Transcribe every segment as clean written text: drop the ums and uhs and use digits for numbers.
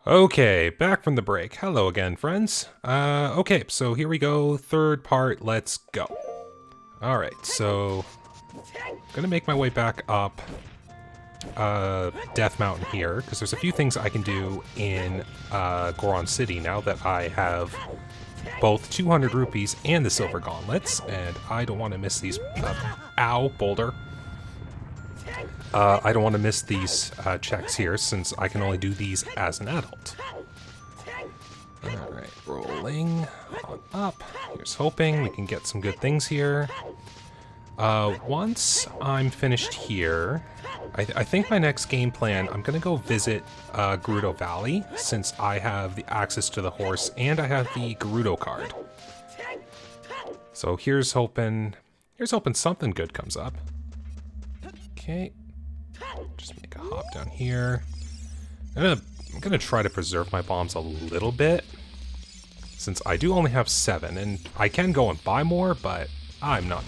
Okay, back from the break. Hello again, friends. Okay, so here we go. Third part, let's go. Alright, so gonna make my way back up Death Mountain here, because there's a few things I can do in Goron City now that I have both 200 rupees and the silver gauntlets, and I don't want to miss these. Ow, boulder. I don't want to miss these checks here, since I can only do these as an adult. Alright, rolling on up. Here's hoping we can get some good things here. Once I'm finished here, I think my next game plan, I'm going to go visit Gerudo Valley, since I have the access to the horse and I have the Gerudo card. So here's hoping something good comes up. Okay. Just make a hop down here. I'm gonna try to preserve my bombs a little bit, since I do only have 7, and I can go and buy more, but I'm not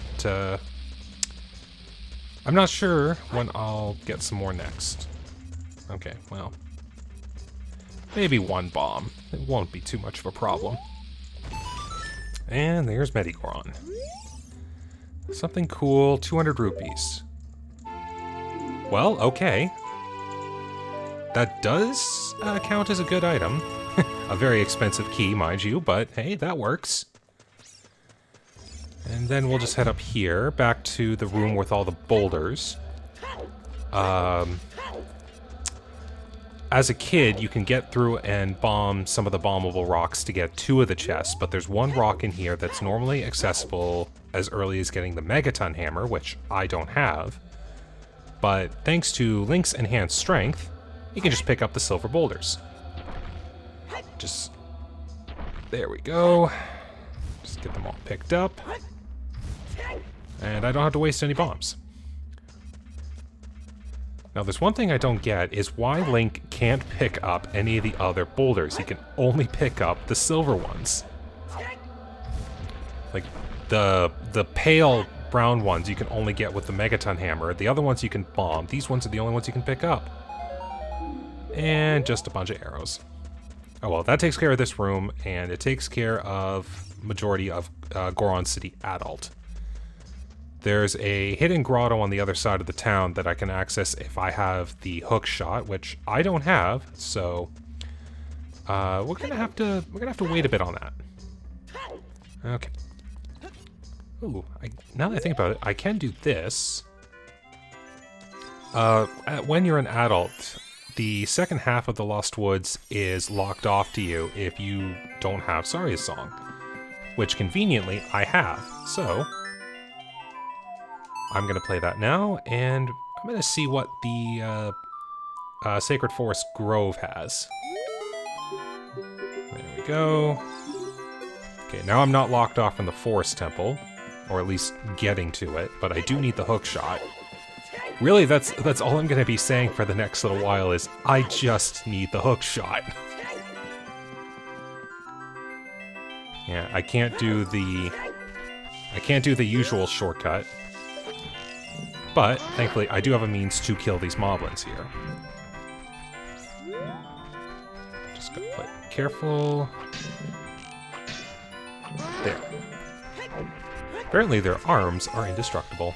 sure when I'll get some more next. Okay, well, maybe 1 bomb. It won't be too much of a problem. And there's Mediocron. Something cool, 200 rupees. Well, okay. That does count as a good item. A very expensive key, mind you, but hey, that works. And then we'll just head up here, back to the room with all the boulders. As a kid, you can get through and bomb some of the bombable rocks to get 2 of the chests, but there's 1 rock in here that's normally accessible as early as getting the Megaton Hammer, which I don't have. But thanks to Link's enhanced strength, you can just pick up the silver boulders. There we go. Just get them all picked up. And I don't have to waste any bombs. Now there's one thing I don't get, is why Link can't pick up any of the other boulders. He can only pick up the silver ones. Like, the pale brown ones you can only get with the Megaton Hammer. The other ones you can bomb. These ones are the only ones you can pick up. And just a bunch of arrows. Oh well, that takes care of this room, and it takes care of majority of Goron City Adult. There's a hidden grotto on the other side of the town that I can access if I have the hook shot, which I don't have, so we're gonna have to wait a bit on that. Okay. Ooh, now that I think about it, I can do this. When you're an adult, the second half of the Lost Woods is locked off to you if you don't have Saria's Song, which conveniently I have. So I'm going to play that now, and I'm going to see what the Sacred Forest Grove has. There we go. Okay, now I'm not locked off from the Forest Temple, or at least getting to it, but I do need the hook shot. Really, that's all I'm going to be saying for the next little while is, I just need the hook shot. Yeah, I can't do the usual shortcut. But, thankfully, I do have a means to kill these moblins here. Just gotta play careful. There. Apparently their arms are indestructible.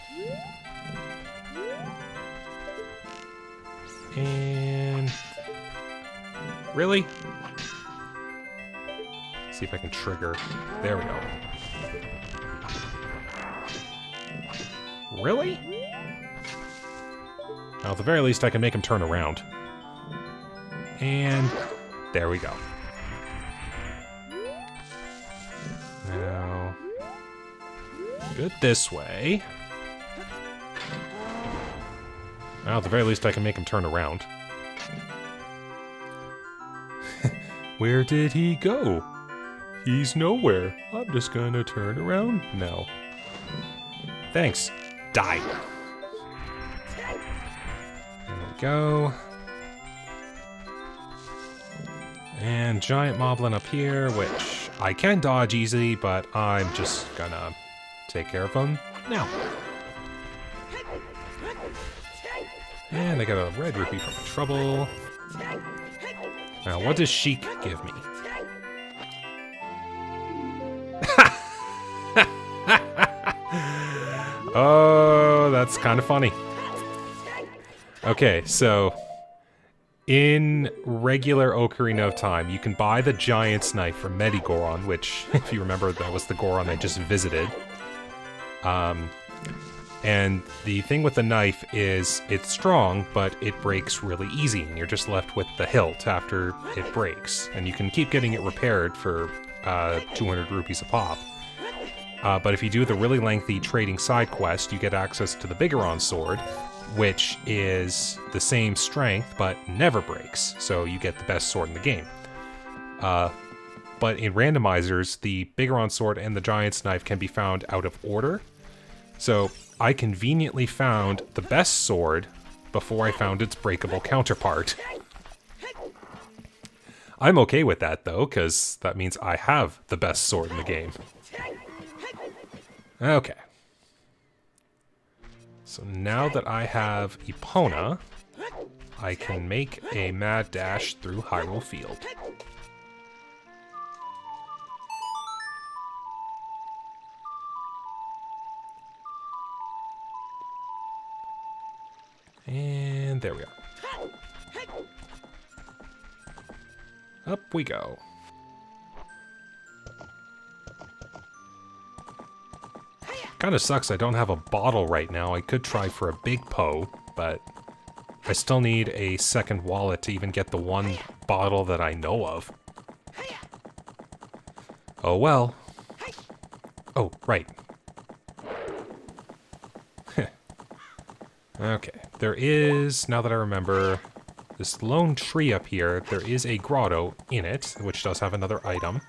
And... really? See if I can trigger. There we go. Really? Well, at the very least, I can make him turn around. And there we go. Now, good this way. Well, at the very least, I can make him turn around. Where did he go? He's nowhere. I'm just gonna turn around now. Thanks. Die. There we go. And giant moblin up here, which I can dodge easily, but I'm just gonna take care of him now. And I got a red rupee from my trouble. Now, what does Sheik give me? Oh, that's kind of funny. Okay, so in regular Ocarina of Time, you can buy the Giant's Knife from Mediocron, which, if you remember, that was the Goron I just visited. And the thing with the knife is it's strong, but it breaks really easy, and you're just left with the hilt after it breaks. And you can keep getting it repaired for 200 rupees a pop. But if you do the really lengthy trading side quest, you get access to the Bigoron sword, which is the same strength, but never breaks, so you get the best sword in the game. But in randomizers, the Bigoron sword and the Giant's Knife can be found out of order. So I conveniently found the best sword before I found its breakable counterpart. I'm okay with that, though, because that means I have the best sword in the game. Okay. So now that I have Epona, I can make a mad dash through Hyrule Field. And there we are. Up we go. Kinda sucks I don't have a bottle right now. I could try for a big Poe, but I still need a second wallet to even get the one bottle that I know of. Oh well. Oh, right. Okay, there is, now that I remember, this lone tree up here, there is a grotto in it, which does have another item.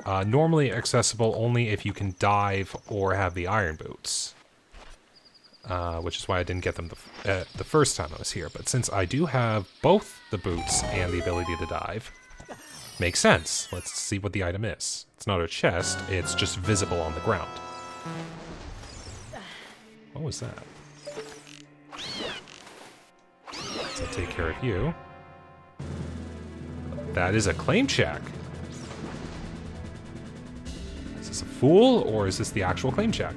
Normally accessible only if you can dive or have the iron boots. Which is why I didn't get them the first time I was here. But since I do have both the boots and the ability to dive, makes sense. Let's see what the item is. It's not a chest, it's just visible on the ground. What was that? So I'll take care of you. That is a claim check. Is this a fool, or is this the actual claim check?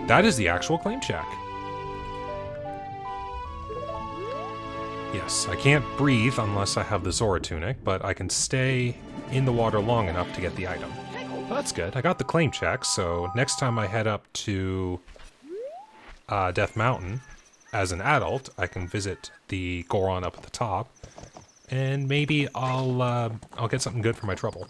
That is the actual claim check. Yes, I can't breathe unless I have the Zora tunic, but I can stay in the water long enough to get the item. Well, that's good. I got the claim check, so next time I head up to Death Mountain, as an adult, I can visit the Goron up at the top, and maybe I'll get something good for my trouble.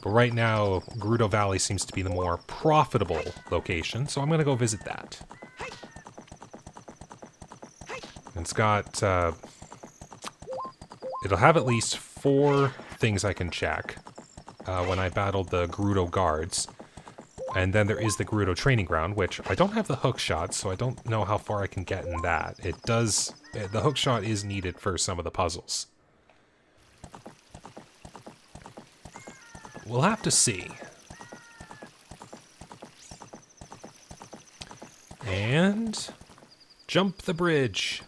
But right now, Gerudo Valley seems to be the more profitable location, so I'm gonna go visit that. And it's got, it'll have at least 4 things I can check when I battled the Gerudo guards. And then there is the Gerudo training ground, which I don't have the hook shot, so I don't know how far I can get in that. It does, the hook shot is needed for some of the puzzles. We'll have to see. And jump the bridge.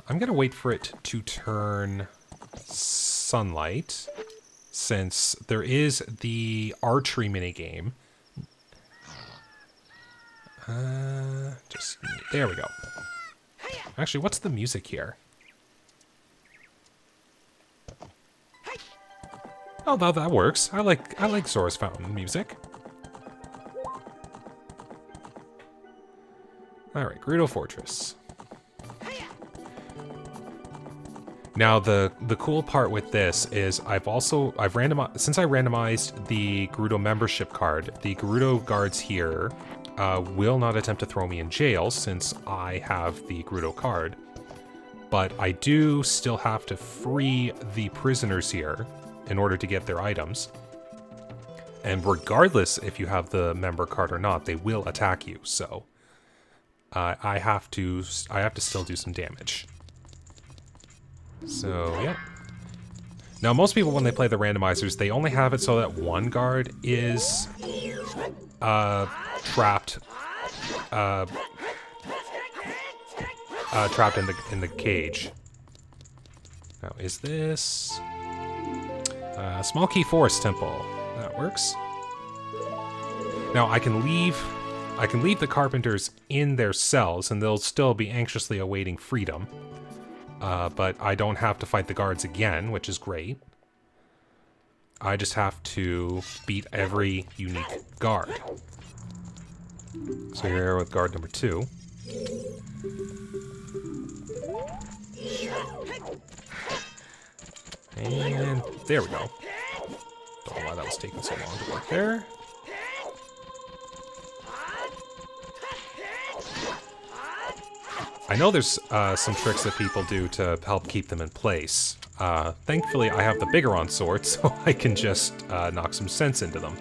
I'm gonna wait for it to turn sunlight, since there is the archery minigame. There we go. Actually, what's the music here? Oh, that works. I like Zora's Fountain music. Alright, Gerudo Fortress. Now, the cool part with this is since I randomized the Gerudo membership card, the Gerudo guards here will not attempt to throw me in jail since I have the Gerudo card. But I do still have to free the prisoners here in order to get their items. And regardless if you have the member card or not, they will attack you, so I have to still do some damage. So, yeah. Now, most people, when they play the randomizers, they only have it so that one guard is trapped trapped in the cage. Now, is this Small Key Forest Temple? That works. Now I can leave the carpenters in their cells, and they'll still be anxiously awaiting freedom. But I don't have to fight the guards again, which is great. I just have to beat every unique guard. So here with guard number 2. And there we go. Don't know why that was taking so long to work there. I know there's some tricks that people do to help keep them in place. Thankfully, I have the Bigoron sword, so I can just knock some sense into them.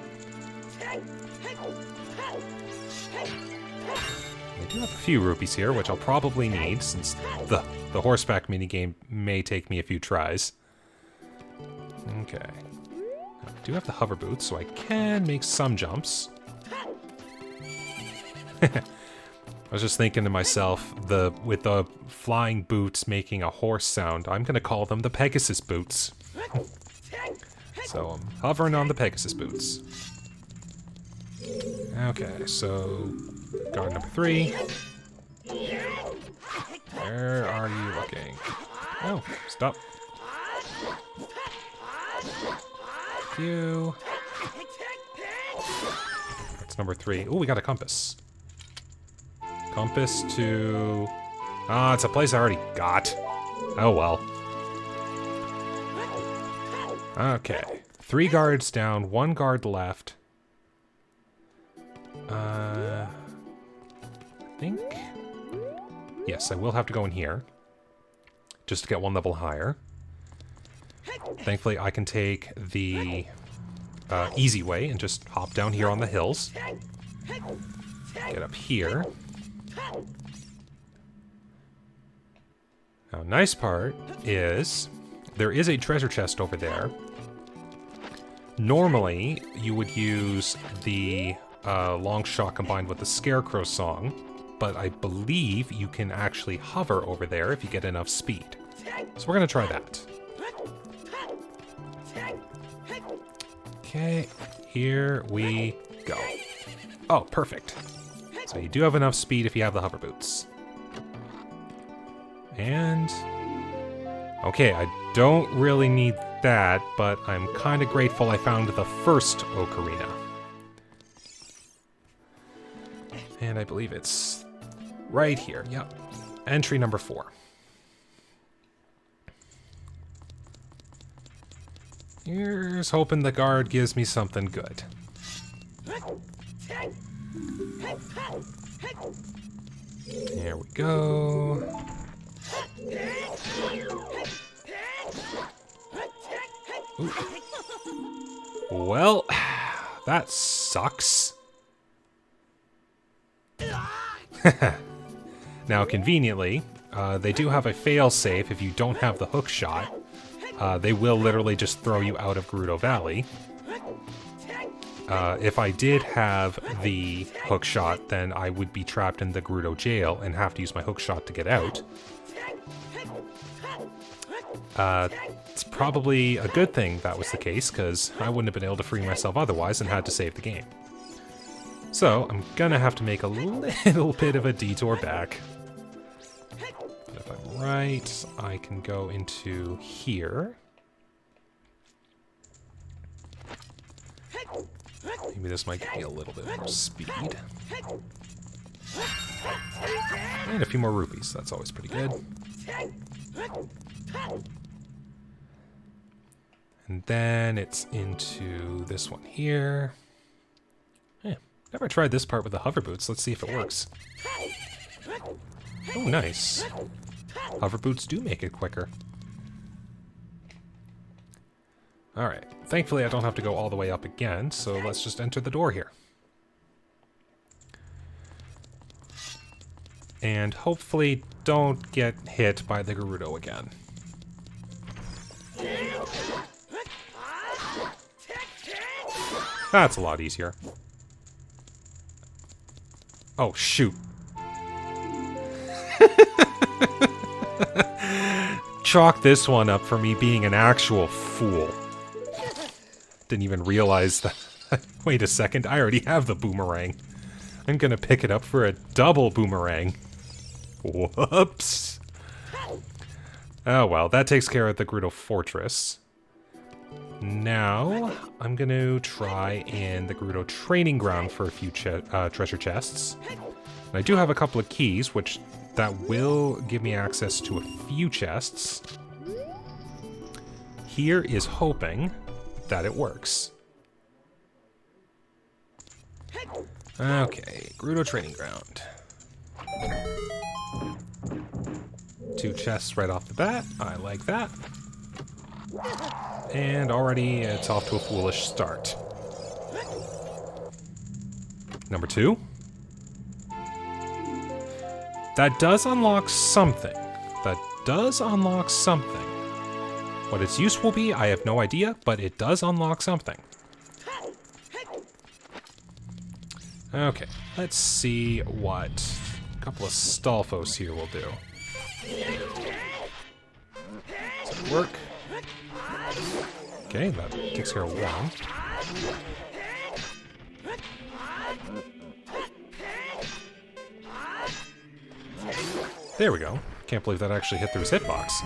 I do have a few rupees here, which I'll probably need, since the horseback minigame may take me a few tries. Okay. I do have the hover boots, so I can make some jumps. I was just thinking to myself, with the flying boots making a horse sound, I'm going to call them the Pegasus boots. So I'm hovering on the Pegasus boots. Okay, so guard number 3. Where are you looking? Oh, stop. You. That's number 3. Ooh, we got a compass. Compass to... Ah, it's a place I already got. Oh well. Okay. 3 guards down, 1 guard left. I think... Yes, I will have to go in here. Just to get 1 level higher. Thankfully, I can take the easy way and just hop down here on the hills. Get up here. Now, nice part is there is a treasure chest over there. Normally, you would use the long shot combined with the Scarecrow song, but I believe you can actually hover over there if you get enough speed. So we're going to try that. Okay, here we go. Oh, perfect. So you do have enough speed if you have the hover boots. And... okay, I don't really need that, but I'm kind of grateful I found the first Ocarina. And I believe it's right here, yep. Entry number 4. Here's hoping the guard gives me something good. There we go. Ooh. Well, that sucks. Now, conveniently, they do have a fail-safe if you don't have the hook shot. They will literally just throw you out of Gerudo Valley. If I did have the hook shot, then I would be trapped in the Gerudo jail and have to use my hook shot to get out. It's probably a good thing that was the case, because I wouldn't have been able to free myself otherwise and had to save the game. So, I'm gonna have to make a little bit of a detour back. But if I'm right, I can go into here. Maybe this might give me a little bit more speed. And a few more rupees, that's always pretty good. And then it's into this one here. Yeah, never tried this part with the hover boots. Let's see if it works. Oh, nice. Hover boots do make it quicker. Alright, thankfully I don't have to go all the way up again, so let's just enter the door here. And hopefully don't get hit by the Gerudo again. That's a lot easier. Oh, shoot. Chalk this one up for me being an actual fool. Didn't even realize that. Wait a second, I already have the boomerang. I'm gonna pick it up for a double boomerang. Whoops. Oh well, that takes care of the Gerudo Fortress. Now, I'm gonna try in the Gerudo Training Ground for a few treasure chests. And I do have a couple of keys, which that will give me access to a few chests. Here is hoping that it works. Okay, Gerudo Training Ground. 2 chests right off the bat. I like that. And already it's off to a foolish start. Number 2. That does unlock something. That does unlock something. What its use will be, I have no idea, but it does unlock something. Okay, let's see what a couple of Stalfos here will do. Does it work? Okay, that takes care of one. There we go. Can't believe that actually hit through his hitbox.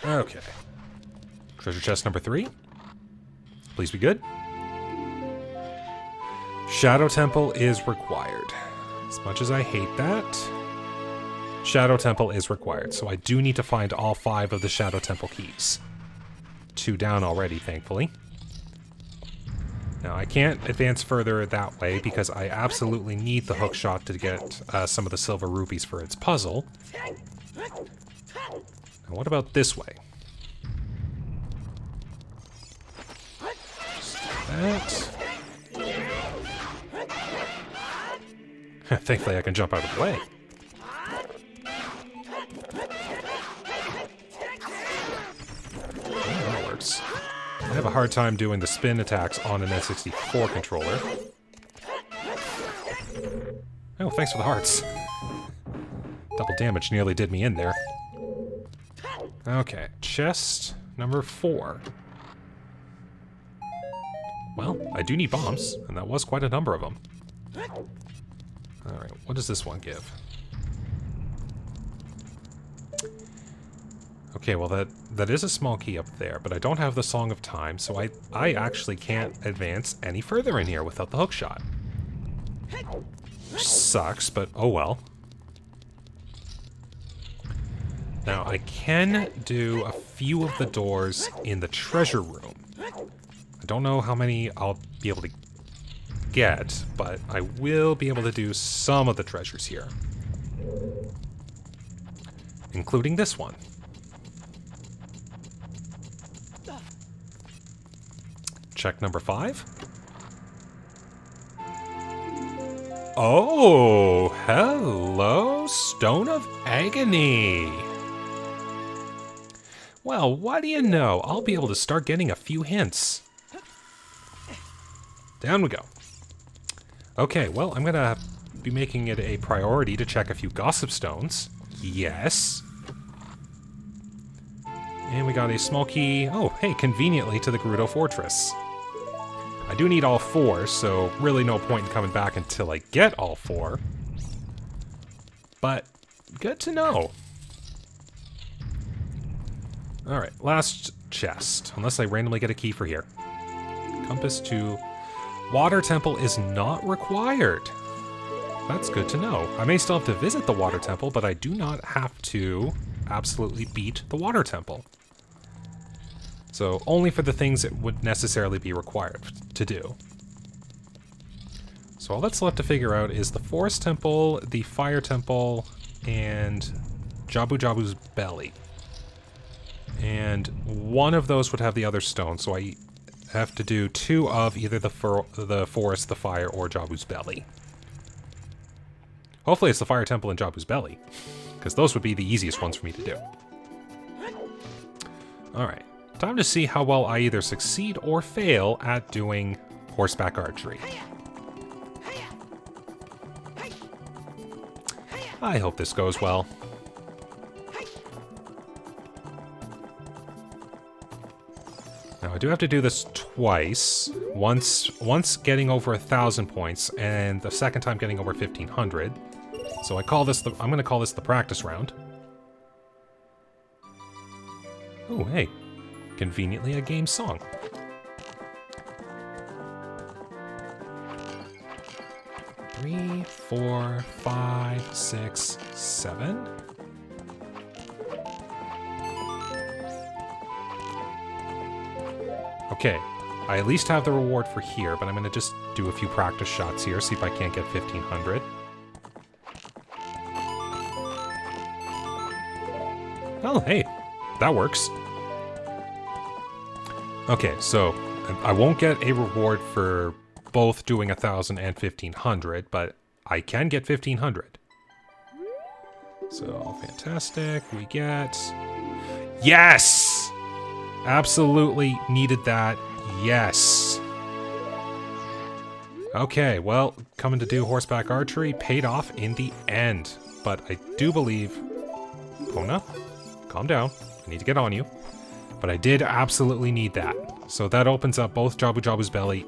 Okay. Treasure chest number 3. Please be good. Shadow Temple is required. As much as I hate that, Shadow Temple is required, so I do need to find all 5 of the Shadow Temple keys. 2 down already, thankfully. Now, I can't advance further that way because I absolutely need the hookshot to get some of the silver rupees for its puzzle. Now, what about this way? Just do that. Thankfully, I can jump out of the way. Oh, that works. I have a hard time doing the spin attacks on an N64 controller. Oh, thanks for the hearts. Double damage nearly did me in there. Okay, chest number 4. Well, I do need bombs, and that was quite a number of them. Alright, what does this one give? Okay, well that is a small key up there, but I don't have the Song of Time, so I actually can't advance any further in here without the hookshot. Which sucks, but oh well. Now, I can do a few of the doors in the treasure room. I don't know how many I'll be able to get, but I will be able to do some of the treasures here. Including this one. Check number 5. Oh, hello, Stone of Agony. Well, what do you know? I'll be able to start getting a few hints. Down we go. Okay, well, I'm gonna be making it a priority to check a few Gossip Stones. Yes. And we got a small key, oh, hey, conveniently to the Gerudo Fortress. I do need all 4, so really no point in coming back until I get all 4. But, good to know. Alright, last chest, unless I randomly get a key for here. Compass to Water Temple is not required. That's good to know. I may still have to visit the Water Temple, but I do not have to absolutely beat the Water Temple. So only for the things it would necessarily be required to do. So all that's left to figure out is the Forest Temple, the Fire Temple, and Jabu Jabu's Belly. And one of those would have the other stone, so I have to do 2 of either the Forest, the Fire, or Jabu's Belly. Hopefully it's the Fire Temple and Jabu's Belly, because those would be the easiest ones for me to do. Alright, time to see how well I either succeed or fail at doing horseback archery. I hope this goes well. Now I do have to do this twice. Once getting over 1,000 points, and the second time getting over 1,500. So I'm going to call this the practice round. Oh, hey. Conveniently a game song. Three, 4, 5, 6, 7. Okay, I at least have the reward for here, but I'm going to just do a few practice shots here, see if I can't get 1,500. Oh, hey, that works. Okay, so I won't get a reward for both doing 1,000 and 1,500, but I can get 1,500. So, fantastic. We get... Yes! Absolutely needed that. Yes. Okay, well, coming to do horseback archery paid off in the end. But I do believe... Pona, calm down. I need to get on you. But I did absolutely need that. So that opens up both Jabu Jabu's belly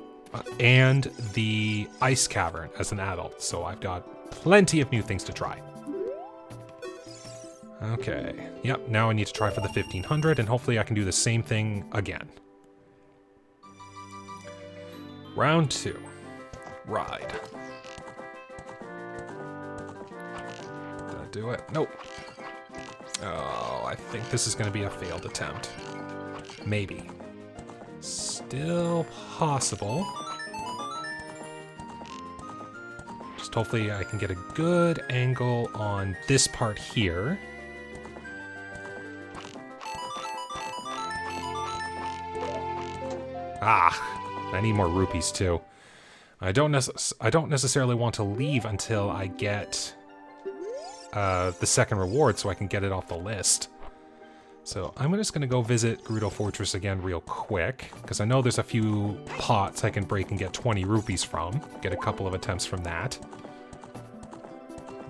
and the ice cavern as an adult. So I've got plenty of new things to try. Okay. Yep, now I need to try for the 1,500, and hopefully I can do the same thing again. Round 2. Ride. Did I do it? Nope. Oh, I think this is going to be a failed attempt. Maybe. Still possible. Just hopefully I can get a good angle on this part here. Ah, I need more rupees too. I don't necessarily want to leave until I get the second reward so I can get it off the list. So I'm just going to go visit Gerudo Fortress again real quick, because I know there's a few pots I can break and get 20 rupees from. Get a couple of attempts from that.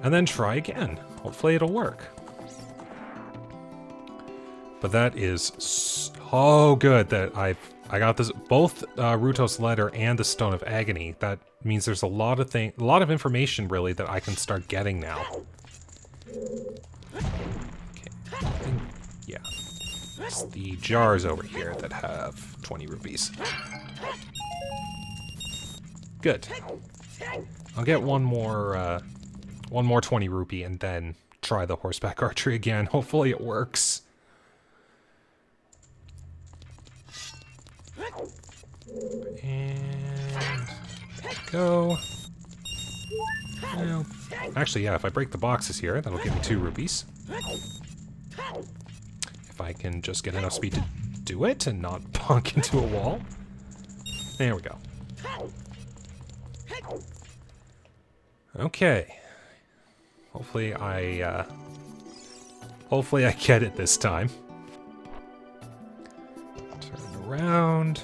And then try again. Hopefully it'll work. But that is so good that I got this, both Ruto's Letter and the Stone of Agony. That means there's a lot of information really that I can start getting now. Okay, yeah. It's the jars over here that have 20 rupees. Good. I'll get one more 20 rupee and then try the horseback archery again. Hopefully it works. And go. Well, actually, yeah, if I break the boxes here, that'll give me 2 rupees. If I can just get enough speed to do it and not bonk into a wall. There we go. Okay. Hopefully I get it this time. Turn around.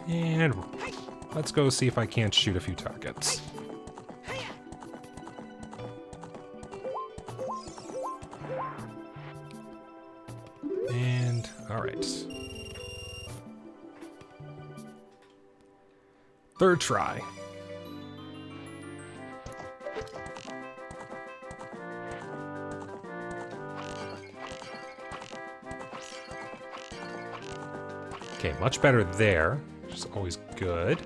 And let's go see if I can't shoot a few targets. And, alright. Third try. Okay, much better there, which is always good.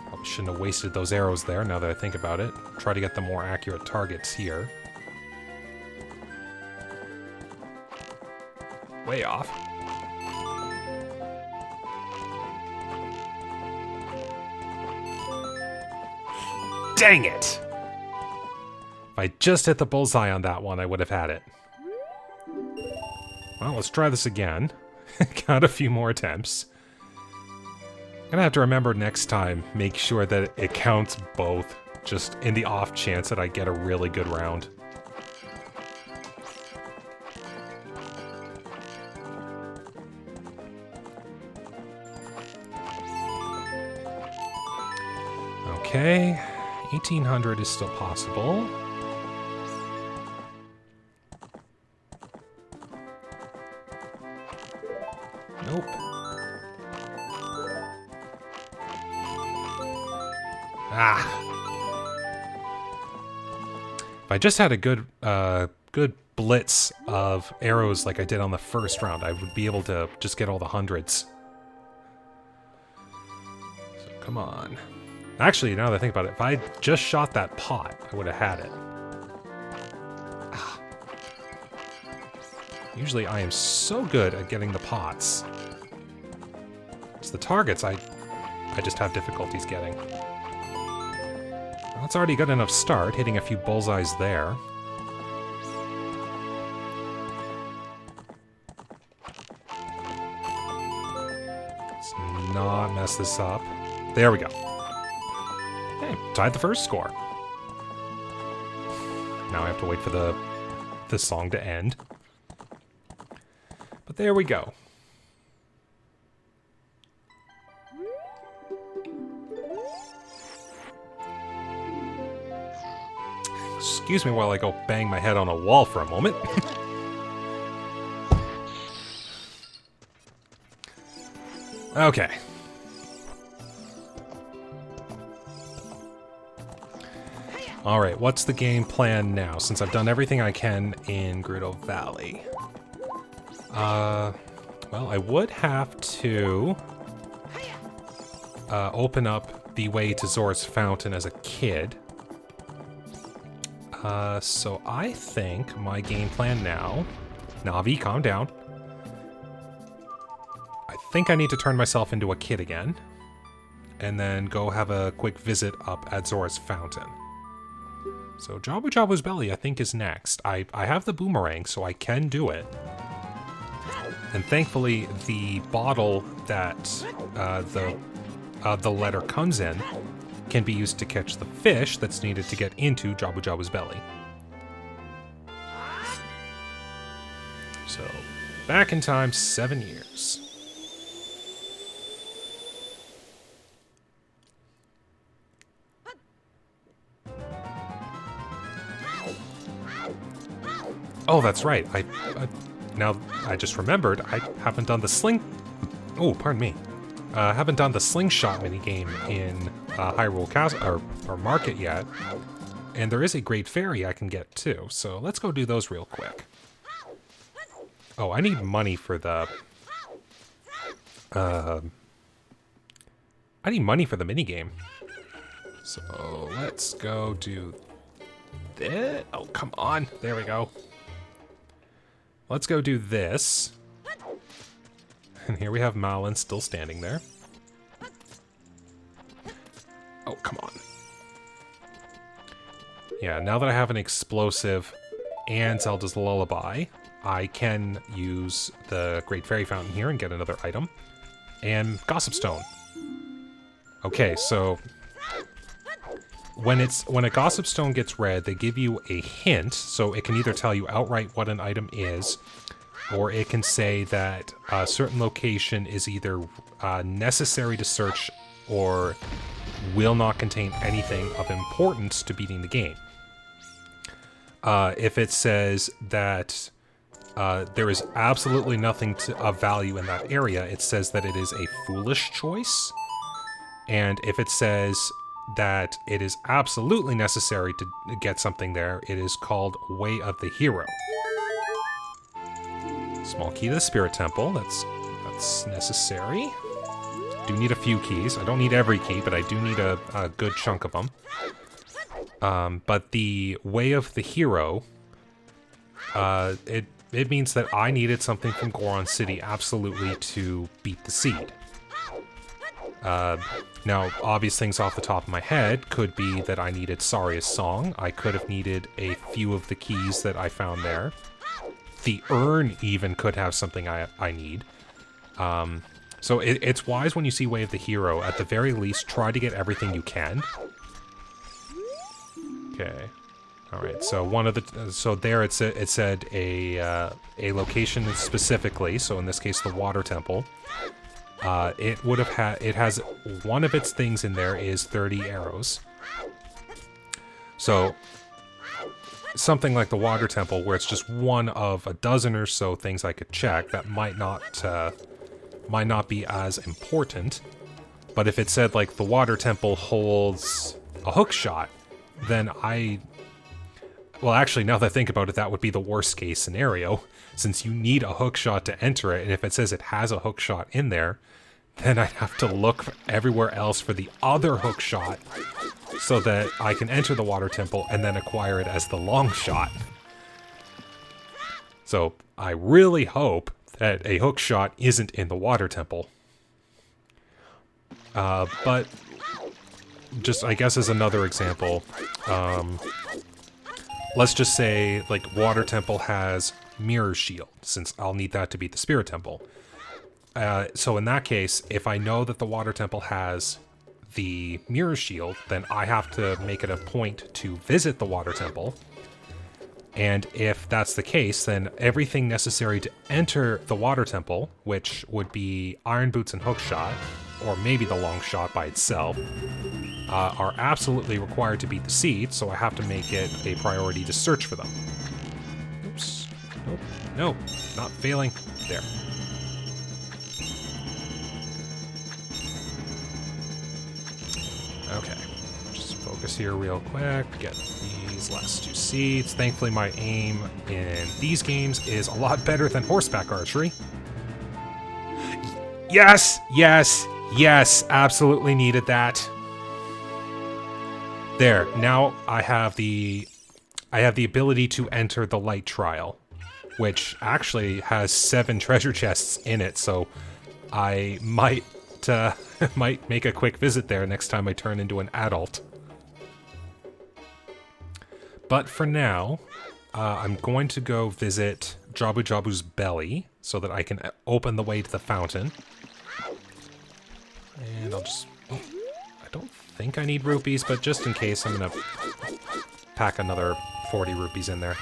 Probably shouldn't have wasted those arrows there, now that I think about it. Try to get the more accurate targets here. Way off. Dang it! If I just hit the bullseye on that one, I would have had it. Well, let's try this again. Got a few more attempts. Gonna have to remember next time, make sure that it counts both, just in the off chance that I get a really good round. Okay, 1800 is still possible. Nope. Ah. If I just had a good blitz of arrows like I did on the first round, I would be able to just get all the hundreds. So come on. Actually, now that I think about it, if I just shot that pot, I would have had it. Ah. Usually I am so good at getting the pots. It's the targets I just have difficulties getting. Well, that's already a good enough start, hitting a few bullseyes there. Let's not mess this up. There we go. Hey, tied the first score. Now I have to wait for the song to end. But there we go. Excuse me while I go bang my head on a wall for a moment. Okay. Alright, what's the game plan now, since I've done everything I can in Gerudo Valley? Well, I would have to open up the way to Zora's Fountain as a kid. So I think my game plan now... Navi, calm down. I think I need to turn myself into a kid again. And then go have a quick visit up at Zora's Fountain. So Jabu Jabu's Belly, I think, is next. I have the boomerang, so I can do it. And thankfully, the bottle that the letter comes in can be used to catch the fish that's needed to get into Jabu Jabu's belly. So, back in time, 7 years. Oh, that's right. Now I just remembered I haven't done the sling. Oh, pardon me. Haven't done the slingshot minigame in Hyrule Castle or Market yet, and there is a Great Fairy I can get too. So let's go do those real quick. Oh, I need money for the. I need money for the minigame. So let's go do this. Oh, come on! There we go. Let's go do this. And here we have Malin still standing there. Oh, come on. Yeah, now that I have an explosive and Zelda's Lullaby, I can use the Great Fairy Fountain here and get another item. And Gossip Stone. Okay, so when a Gossip Stone gets read, they give you a hint, so it can either tell you outright what an item is, or it can say that a certain location is either necessary to search or will not contain anything of importance to beating the game. If it says that there is absolutely nothing of value in that area, it says that it is a foolish choice. And if it says that it is absolutely necessary to get something there, it is called Way of the Hero. Small key to the Spirit Temple, that's necessary. Do need a few keys. I don't need every key, but I do need a good chunk of them. But the Way of the Hero, it means that I needed something from Goron City absolutely to beat the seed. Now, obvious things off the top of my head could be that I needed Saria's Song. I could have needed a few of the keys that I found there. The urn even could have something I need. So it's wise when you see Way of the Hero, at the very least, try to get everything you can. Okay. Alright, so one of the... So there it said a location specifically, so in this case the Water Temple. it would have had, it has one of its things in there is 30 arrows. So something like the water temple, where it's just one of a dozen or so things I could check, that might not be as important. But if it said like the water temple holds a hook shot, then well, actually, now that I think about it, that would be the worst case scenario, since you need a hook shot to enter it, and if it says it has a hook shot in there, then I'd have to look everywhere else for the other hook shot so that I can enter the water temple and then acquire it as the long shot. So I really hope that a hook shot isn't in the water temple. But just, I guess, as another example, let's just say, like, water temple has mirror shield, since I'll need that to beat the spirit temple. So in that case, if I know that the water temple has the mirror shield, then I have to make it a point to visit the water temple. And if that's the case, then everything necessary to enter the water temple, which would be iron boots and hookshot, or maybe the long shot by itself, are absolutely required to beat the seed, so I have to make it a priority to search for them. Oops. Nope. No. Not failing. There. Okay. Just focus here real quick. Get these last two seeds. Thankfully, my aim in these games is a lot better than horseback archery. Yes! Yes! Yes! Absolutely needed that. There, now I have the ability to enter the light trial, which actually has 7 treasure chests in it, so I might might make a quick visit there next time I turn into an adult. But for now, I'm going to go visit Jabu Jabu's belly so that I can open the way to the fountain. And I'll just... Oh, I don't think I need rupees, but just in case, I'm gonna pack another 40 rupees in there.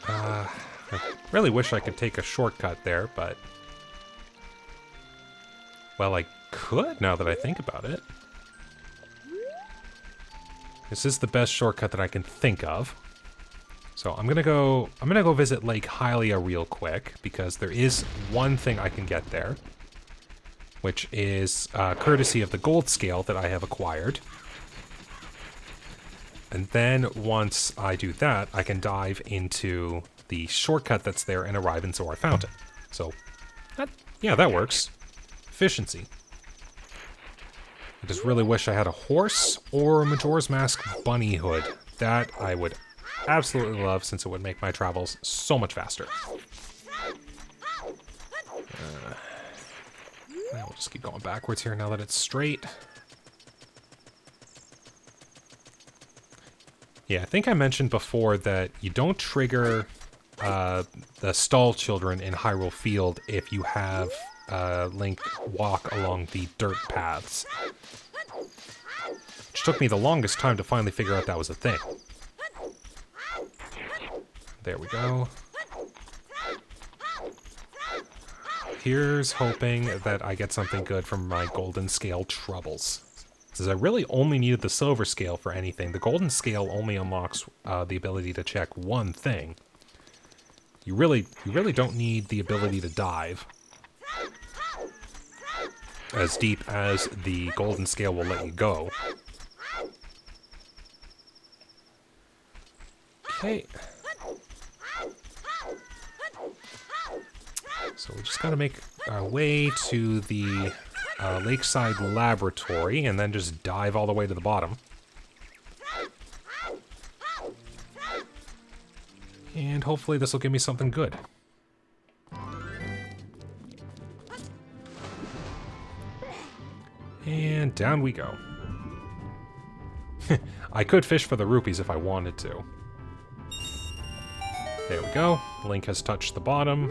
I really wish I could take a shortcut there, but... Well, I could, now that I think about it. This is the best shortcut that I can think of. So I'm gonna go visit Lake Hylia real quick, because there is one thing I can get there, which is courtesy of the gold scale that I have acquired. And then once I do that, I can dive into the shortcut that's there and arrive in Zora Fountain. So, yeah, that works. Efficiency. I just really wish I had a horse or a Majora's Mask bunny hood. That I would absolutely love, since it would make my travels so much faster. We'll just keep going backwards here now that it's straight. Yeah, I think I mentioned before that you don't trigger the stall children in Hyrule Field if you have Link walk along the dirt paths. Which took me the longest time to finally figure out that was a thing. There we go. Here's hoping that I get something good from my golden scale troubles. Since I really only needed the silver scale for anything, the golden scale only unlocks the ability to check one thing. You really don't need the ability to dive as deep as the golden scale will let you go. Okay. So we just gotta make our way to the Lakeside Laboratory and then just dive all the way to the bottom. And hopefully this will give me something good. And down we go. I could fish for the rupees if I wanted to. There we go. Link has touched the bottom.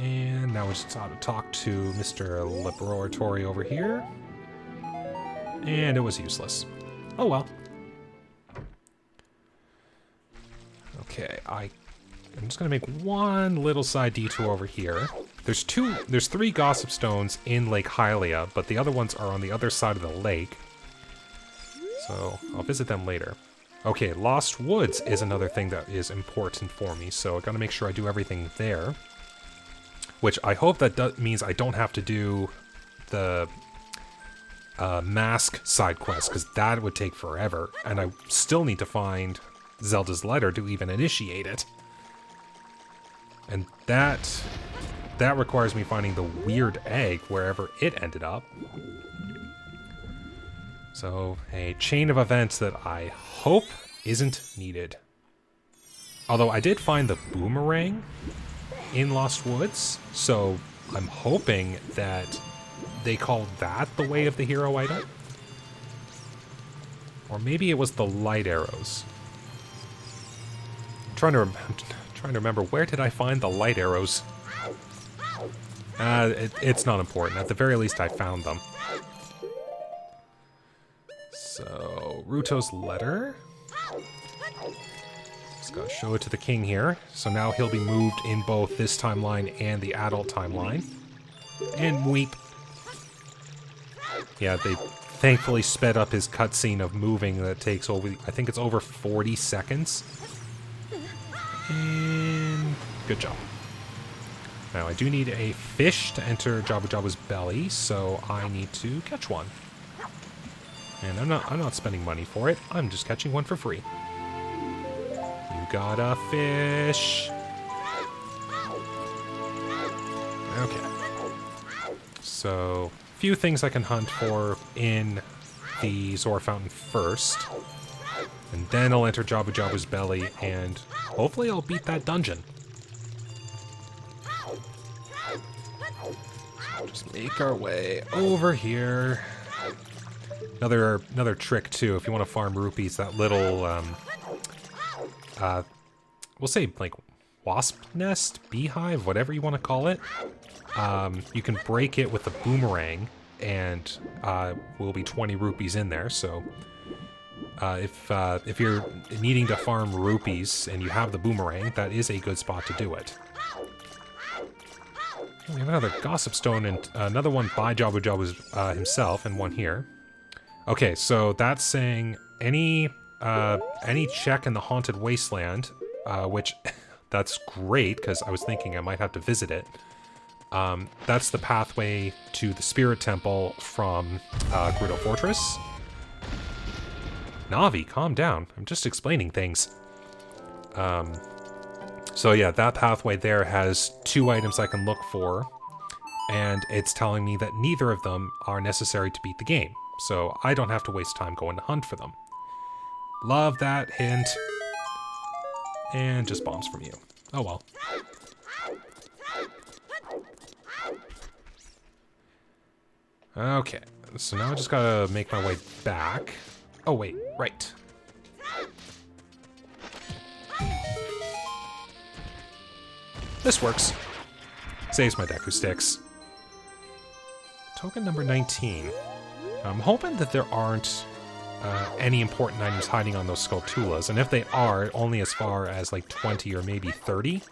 And now we just ought to talk to Mr. Laboratory over here. And it was useless. Oh well. Okay, I I'm just gonna make one little side detour over here. There's 3 gossip stones in Lake Hylia, but the other ones are on the other side of the lake. So I'll visit them later. Okay, Lost Woods is another thing that is important for me, so I gotta make sure I do everything there. Which I hope that means I don't have to do the mask side quest, because that would take forever, and I still need to find Zelda's letter to even initiate it. And that requires me finding the weird egg wherever it ended up. So, a chain of events that I hope isn't needed. Although I did find the boomerang in Lost Woods, so I'm hoping that they called that the Way of the Hero item. Or maybe it was the light arrows. I'm trying to remember, where did I find the light arrows? It's not important. At the very least, I found them. So, Ruto's letter. Just gotta show it to the king here. So now he'll be moved in both this timeline and the adult timeline. And weep. Yeah, they thankfully sped up his cutscene of moving that takes over, I think it's over 40 seconds. And good job. Now I do need a fish to enter Jabu Jabu's belly, so I need to catch one. And I'm not spending money for it. I'm just catching one for free. You got a fish. Okay. So, a few things I can hunt for in the Zora Fountain first. And then I'll enter Jabu Jabu's belly, and hopefully I'll beat that dungeon. So just make our way over here. Another trick too, if you want to farm rupees, that little we'll say like wasp nest, beehive, whatever you want to call it. You can break it with a boomerang, and will be 20 rupees in there. So if you're needing to farm rupees and you have the boomerang, that is a good spot to do it. We have another gossip stone and another one by Jabu Jabu's himself, and one here. Okay, so that's saying any check in the Haunted Wasteland, which that's great, because I was thinking I might have to visit it. That's the pathway to the Spirit Temple from Gerudo Fortress. Navi, calm down. I'm just explaining things. So yeah, that pathway there has 2 items I can look for, and it's telling me that neither of them are necessary to beat the game. So I don't have to waste time going to hunt for them. Love that hint. And just bombs from you. Oh well. Okay, so now I just gotta make my way back. Oh wait, right. This works. Saves my Deku Sticks. Token number 19. I'm hoping that there aren't any important items hiding on those Skulltulas, and if they are, only as far as like 20 or maybe 30.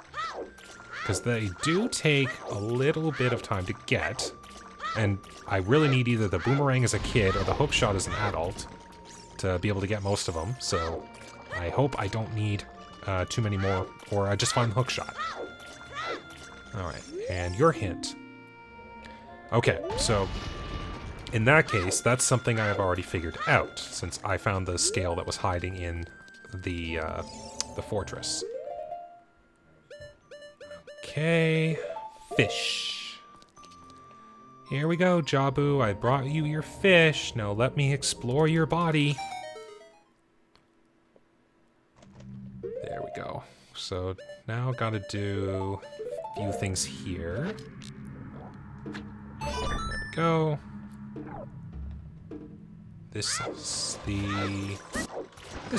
Because they do take a little bit of time to get, and I really need either the boomerang as a kid or the hookshot as an adult to be able to get most of them, so I hope I don't need too many more, or I just find the hookshot. Alright, and your hint. Okay, so in that case, that's something I have already figured out, since I found the scale that was hiding in the fortress. Okay, fish. Here we go, Jabu. I brought you your fish. Now let me explore your body. There we go. So now gotta do a few things here. There we go. This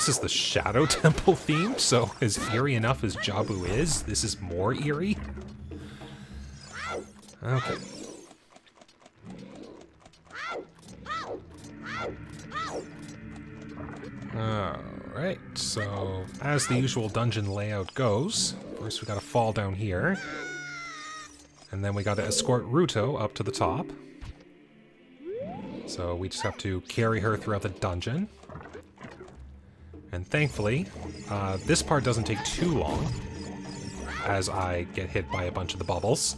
is the Shadow Temple theme, so as eerie enough as Jabu is, this is more eerie. Okay. Alright, so as the usual dungeon layout goes, First we gotta fall down here. And then we gotta escort Ruto up to the top. So we just have to carry her throughout the dungeon. And thankfully, this part doesn't take too long as I get hit by a bunch of the bubbles.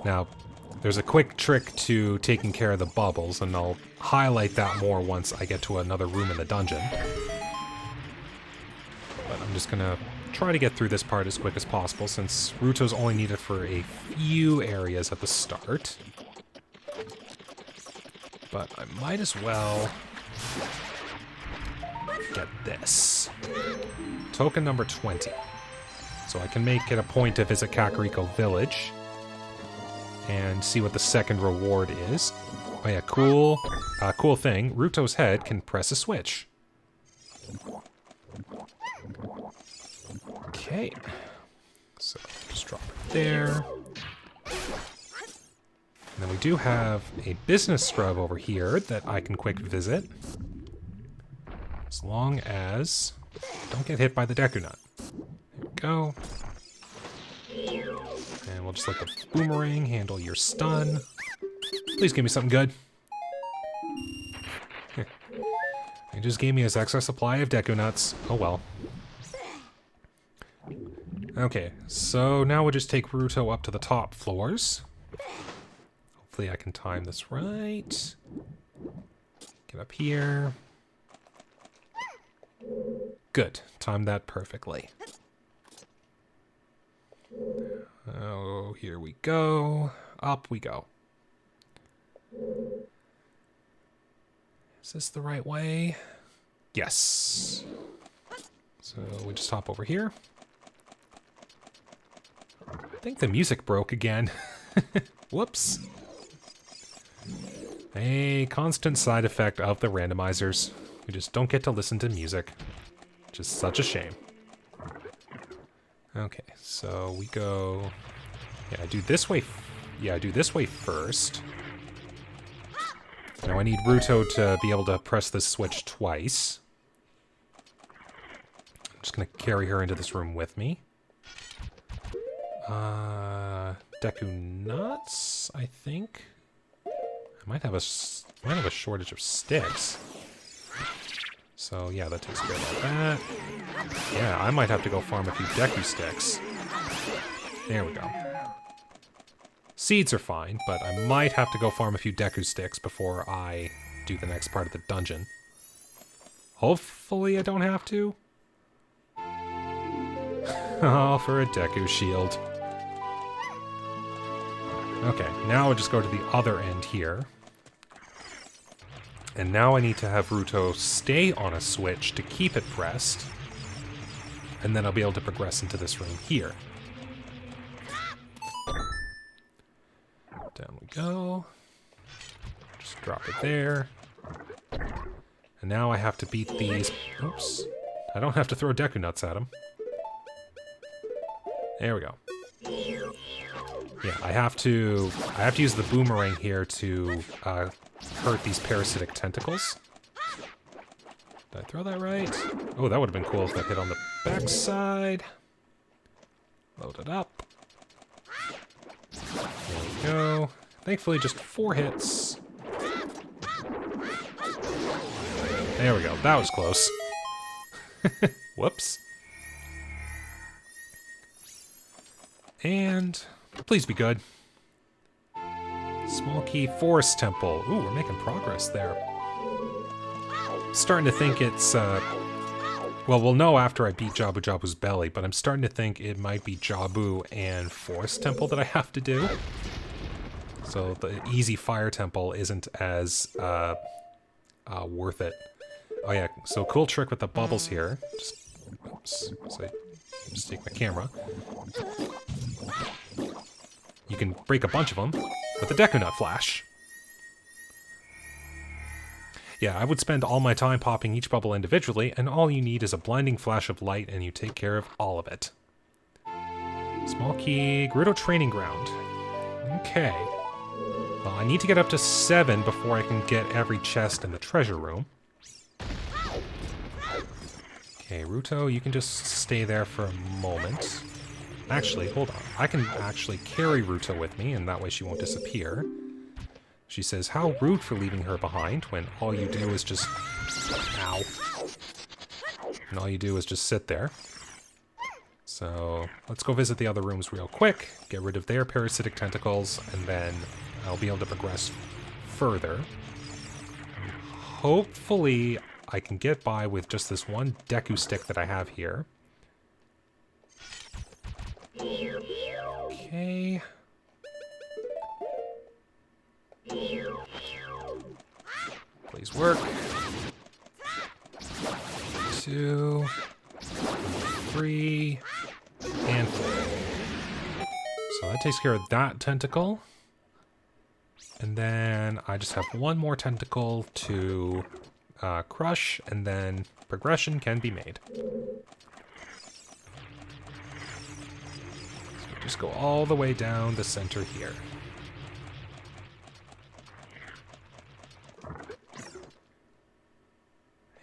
Now, there's a quick trick to taking care of the bubbles, and I'll highlight that more once I get to another room in the dungeon. But I'm just gonna try to get through this part as quick as possible, since Ruto's only needed for a few areas at the start. But I might as well get this. Token number 20. So I can make it a point to visit Kakariko Village and see what the second reward is. Oh yeah, cool thing. Ruto's head can press a switch. Okay. So just drop it there. And then we do have a business scrub over here that I can quick visit. As long as don't get hit by the Deku Nut. There we go. And we'll just let the boomerang handle your stun. Please give me something good. He just gave me his extra supply of Deku Nuts. Oh well. Okay, so now we'll just take Ruto up to the top floors. Hopefully I can time this right. Get up here. Good. Timed that perfectly. Oh, here we go. Up we go. Is this the right way? Yes. So we just hop over here. I think the music broke again. Whoops. A constant side effect of the randomizers. We just don't get to listen to music. Just such a shame. Okay, so we go... Yeah, I do this way... Yeah, I do this way first. Now I need Ruto to be able to press this switch twice. I'm just gonna carry her into this room with me. Deku Nuts, I think. I might have a shortage of sticks. So yeah, that takes care of that. Yeah, I might have to go farm a few Deku sticks. There we go. Seeds are fine, but I might have to go farm a few Deku sticks before I do the next part of the dungeon. Hopefully I don't have to. Oh, for a Deku shield. Okay, now I'll just go to the other end here. And now I need to have Ruto stay on a switch to keep it pressed. And then I'll be able to progress into this room here. Down we go. Just drop it there. And now I have to beat these... Oops. I don't have to throw Deku Nuts at him. There we go. Yeah, I have to use the boomerang here to hurt these parasitic tentacles. Did I throw that right? Oh, that would have been cool if that hit on the backside. Load it up. There we go. Thankfully, just 4 hits. There we go. That was close. Whoops. And please be good. Small Key Forest Temple. Ooh, we're making progress there. Starting to think it's, well, we'll know after I beat Jabu Jabu's belly, but I'm starting to think it might be Jabu and Forest Temple that I have to do. So the easy Fire Temple isn't as worth it. Oh yeah, so cool trick with the bubbles here. Just, oops, so I just take my camera. You can break a bunch of them with the Deku Nut Flash. Yeah, I would spend all my time popping each bubble individually, and all you need is a blinding flash of light, and you take care of all of it. Small Key, Gerudo Training Ground. Okay. Well, I need to get up to 7 before I can get every chest in the treasure room. Okay, Ruto, you can just stay there for a moment. Actually, hold on. I can actually carry Ruto with me, and that way she won't disappear. She says, how rude for leaving her behind when all you do is just... Ow. And all you do is just sit there. So, let's go visit the other rooms real quick, get rid of their parasitic tentacles, and then I'll be able to progress further. Hopefully, I can get by with just this one Deku stick that I have here. Okay. Please work. 2, 3, and 4. So that takes care of that tentacle. And then I just have one more tentacle to crush, and then progression can be made. So just go all the way down the center here.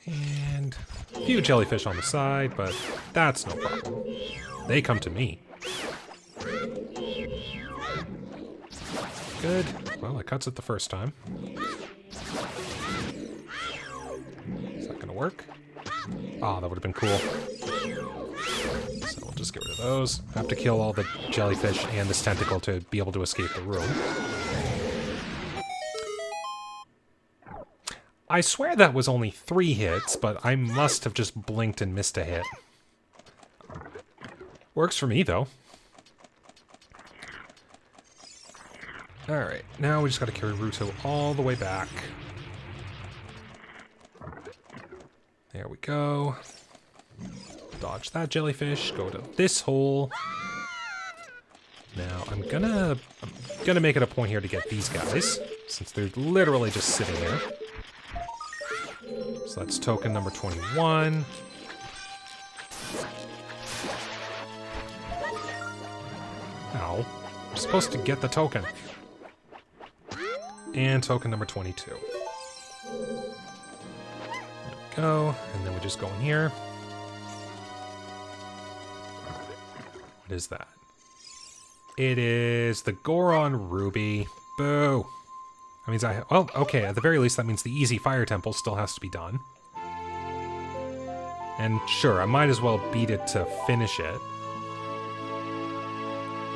And a few jellyfish on the side, but that's no problem. They come to me. Good. Well, it cuts it the first time. Is that gonna work? Ah, that would have been cool. So we'll just get rid of those. I have to kill all the jellyfish and this tentacle to be able to escape the room. I swear that was only 3 hits, but I must have just blinked and missed a hit. Works for me, though. Alright, now we just gotta carry Ruto all the way back. There we go. Dodge that jellyfish, go to this hole. Now, I'm gonna make it a point here to get these guys, since they're literally just sitting there. So that's token number 21. Ow. I'm supposed to get the token. And token number 22. There we go. And then we just go in here. What is that? It is the Goron Ruby. Boo. That means well, okay, at the very least, that means the easy fire temple still has to be done. And sure, I might as well beat it to finish it.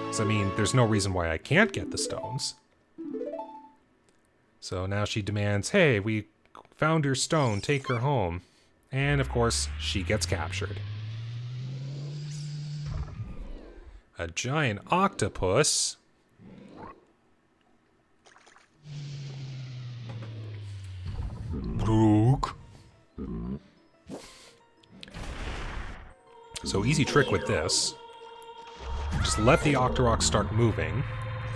Because, I mean, there's no reason why I can't get the stones. So now she demands, hey, we found your stone, take her home. And, of course, she gets captured. A giant octopus... Brook. So easy trick with this. Just let the Octorok start moving.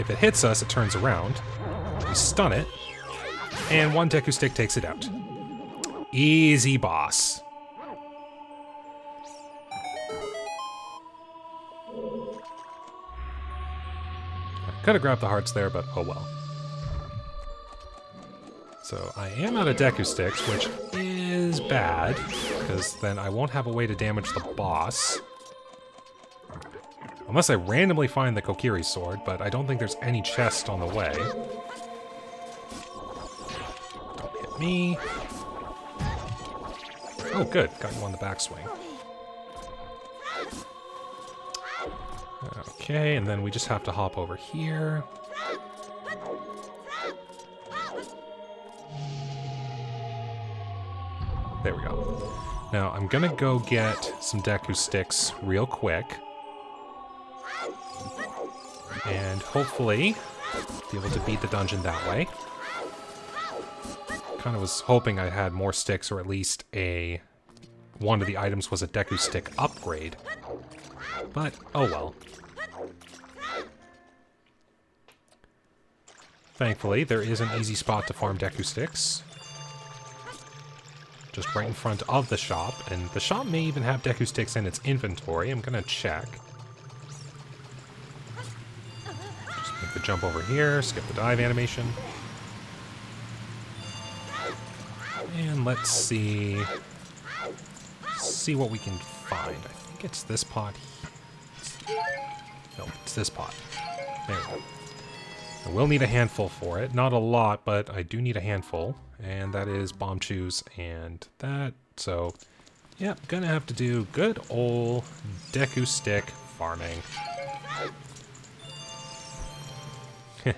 If it hits us, it turns around. We stun it. And one Deku Stick takes it out. Easy boss. I could have grabbed the hearts there, but oh well. So I am out of Deku Sticks, which is bad, because then I won't have a way to damage the boss. Unless I randomly find the Kokiri sword, but I don't think there's any chest on the way. Don't hit me. Oh, good. Got you on the backswing. Okay, and then we just have to hop over here. There we go. Now, I'm gonna go get some Deku Sticks real quick. And hopefully be able to beat the dungeon that way. Kind of was hoping I had more sticks, or at least one of the items was a Deku Stick upgrade. But, oh well. Thankfully, there is an easy spot to farm Deku Sticks. Just right in front of the shop, and the shop may even have Deku Sticks in its inventory. I'm gonna check. Just make the jump over here, skip the dive animation. And let's see. see what we can find. I think it's this pot. No, it's this pot. There we go. I will need a handful for it. Not a lot, but I do need a handful. And that is bomb chews and that. So, yeah, gonna have to do good old Deku Stick farming. If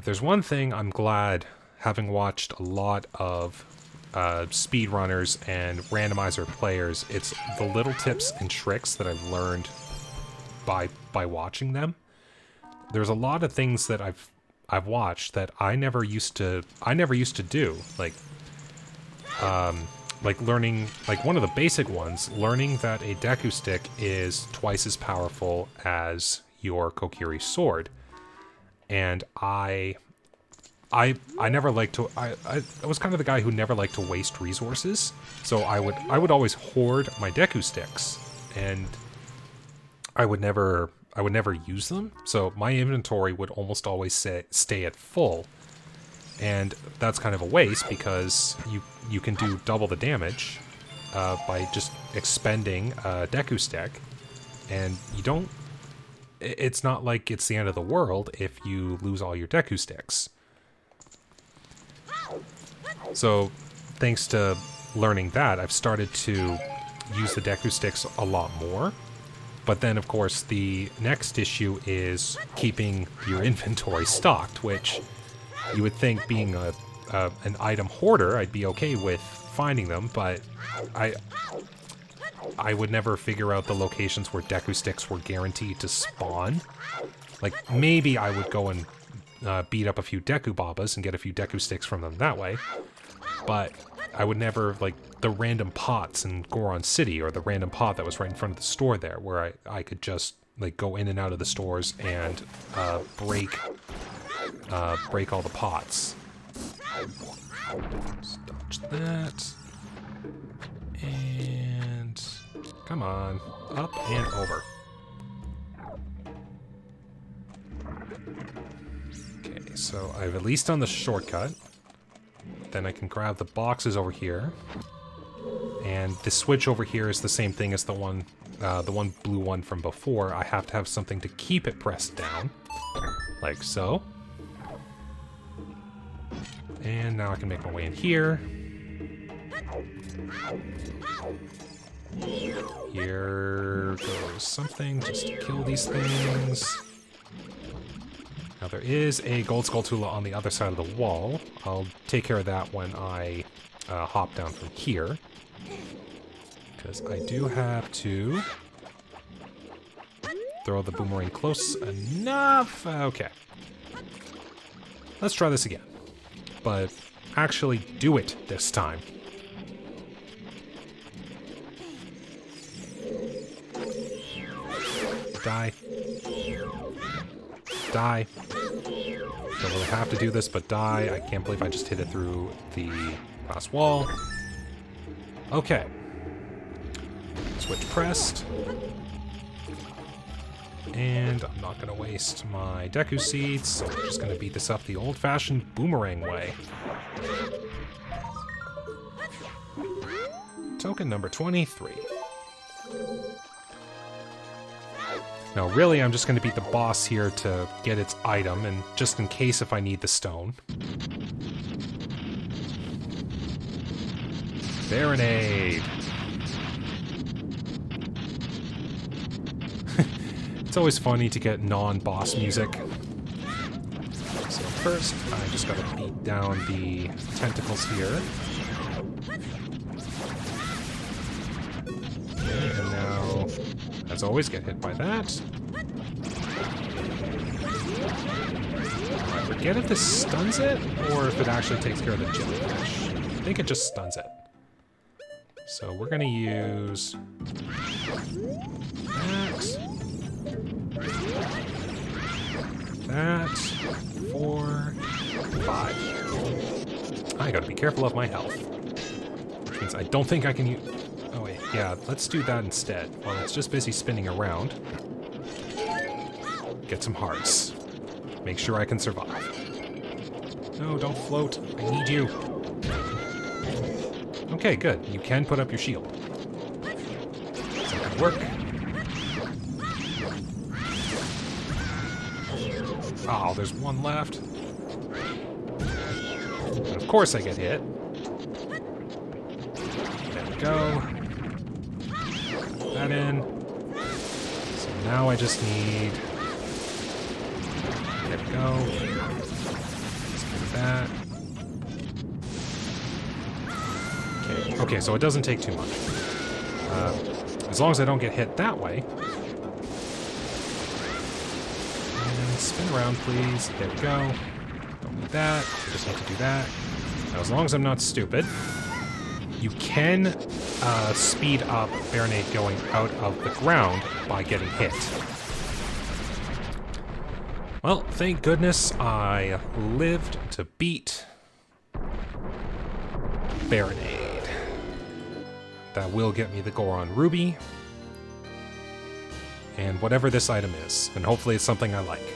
there's one thing I'm glad, having watched a lot of speedrunners and randomizer players, it's the little tips and tricks that I've learned by watching them. There's a lot of things that I've watched that I never used to do, like learning, like one of the basic ones, learning that a Deku Stick is twice as powerful as your Kokiri sword. And I never liked to, I was kind of the guy who never liked to waste resources, so I would always hoard my Deku Sticks, and I would never use them, so my inventory would almost always stay at full. And that's kind of a waste, because you can do double the damage by just expending a Deku Stick, and you don't, it's not like it's the end of the world if you lose all your Deku Sticks. So, thanks to learning that, I've started to use the Deku Sticks a lot more. But then, of course, the next issue is keeping your inventory stocked, which you would think, being an item hoarder, I'd be okay with finding them, but I would never figure out the locations where Deku Sticks were guaranteed to spawn. Like, maybe I would go and beat up a few Deku Babas and get a few Deku Sticks from them that way, but I would never, like, the random pots in Goron City, or the random pot that was right in front of the store there, where I could just, like, go in and out of the stores and break all the pots. Just dodge that. And come on, up and over. Okay, so I've at least done the shortcut. Then I can grab the boxes over here. And the switch over here is the same thing as the one blue one from before. I have to have something to keep it pressed down, like so. And now I can make my way in here. Here goes something just to kill these things. Now there is a Gold Skulltula on the other side of the wall. I'll take care of that when I hop down from here. Because I do have to throw the boomerang close enough. Okay. Let's try this again. But actually do it this time. Die. Die. Don't really have to do this, but die. I can't believe I just hit it through the glass wall. Okay. Switch pressed. And I'm not going to waste my Deku Seeds, so we're just going to beat this up the old-fashioned boomerang way. Token number 23. Now, really, I'm just going to beat the boss here to get its item, and just in case if I need the stone. Baronade! It's always funny to get non-boss music. So first, I just gotta beat down the tentacles here. Okay, and now, as always, get hit by that. I forget if this stuns it, or if it actually takes care of the jellyfish. I think it just stuns it. So we're gonna use that, 4, 5. I gotta be careful of my health. Which means I don't think I can use... Oh wait, yeah, let's do that instead. While it's just busy spinning around. Get some hearts. Make sure I can survive. No, don't float. I need you. Okay, good. You can put up your shield. So that could work. Oh, there's one left. And of course I get hit. There we go. Put that in. So now I just need... There we go. Let's do that. Okay, so it doesn't take too much. As long as I don't get hit that way. And spin around, please. There we go. Don't need that. I just have to do that. Now, as long as I'm not stupid, you can speed up Baronade going out of the ground by getting hit. Well, thank goodness I lived to beat Baronade. That will get me the Goron Ruby. And whatever this item is. And hopefully it's something I like.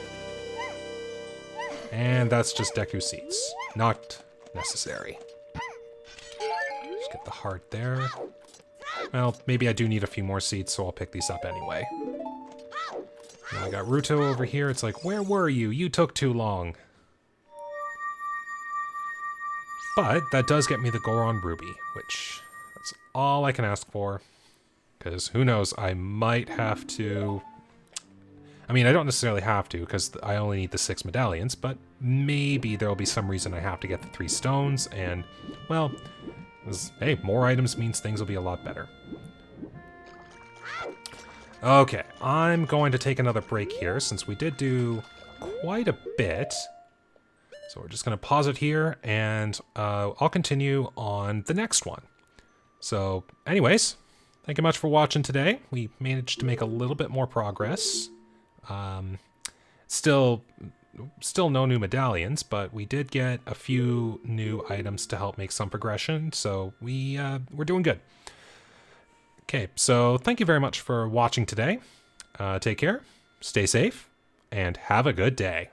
And that's just Deku Seeds. Not necessary. Just get the heart there. Well, maybe I do need a few more seeds, so I'll pick these up anyway. And I got Ruto over here. It's like, where were you? You took too long. But that does get me the Goron Ruby, which that's all I can ask for. Because who knows, I might have to... I mean, I don't necessarily have to, because I only need the 6 medallions, but maybe there'll be some reason I have to get the 3 stones, and, well, hey, more items means things will be a lot better. Okay, I'm going to take another break here, since we did do quite a bit. So we're just going to pause it here, and I'll continue on the next one. So, anyways, thank you much for watching today. We managed to make a little bit more progress. Still no new medallions, but we did get a few new items to help make some progression, so we're doing good. Okay, so thank you very much for watching today. Take care, stay safe, and have a good day.